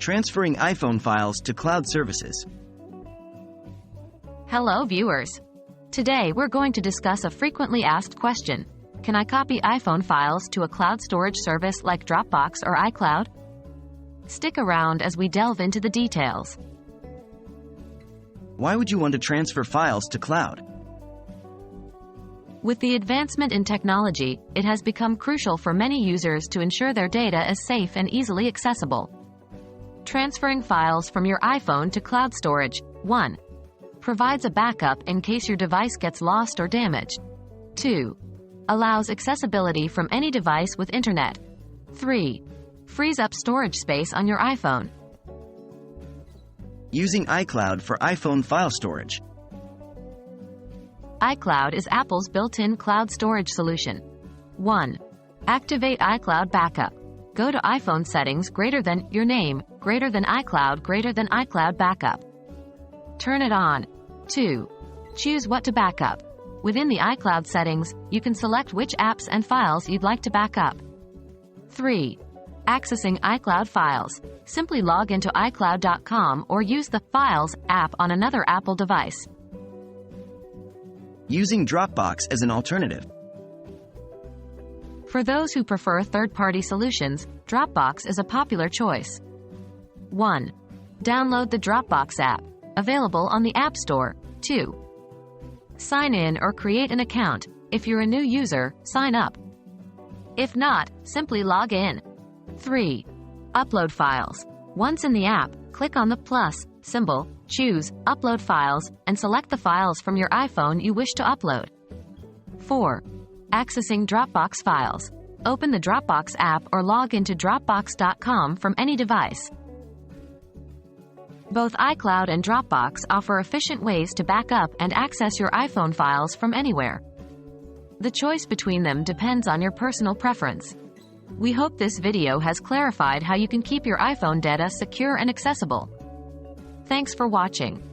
Transferring iPhone files to cloud services. Hello viewers. Today we're going to discuss a frequently asked question. Can I copy iPhone files to a cloud storage service like Dropbox or iCloud? Stick around as we delve into the details. Why would you want to transfer files to cloud? With the advancement in technology, it has become crucial for many users to ensure their data is safe and easily accessible. Transferring files from your iPhone to cloud storage. 1. Provides a backup in case your device gets lost or damaged. 2. Allows accessibility from any device with internet. 3. Frees up storage space on your iPhone. Using iCloud for iPhone file storage. iCloud is Apple's built-in cloud storage solution. 1. Activate iCloud Backup. Go to iPhone settings greater than your name, greater than iCloud Backup. Turn it on. 2. Choose what to backup. Within the iCloud settings, you can select which apps and files you'd like to backup. 3. Accessing iCloud files. Simply log into iCloud.com or use the Files app on another Apple device. Using Dropbox as an alternative. For those who prefer third-party solutions, Dropbox is a popular choice. 1. Download the Dropbox app. Available on the App Store. 2. Sign in or create an account. If you're a new user, sign up. If not, simply log in. 3. Upload files. Once in the app, click on the plus symbol, choose Upload Files, and select the files from your iPhone you wish to upload. 4. Accessing Dropbox files. Open the Dropbox app or log into Dropbox.com from any device. Both iCloud and Dropbox offer efficient ways to back up and access your iPhone files from anywhere. The choice between them depends on your personal preference. We hope this video has clarified how you can keep your iPhone data secure and accessible. Thanks for watching.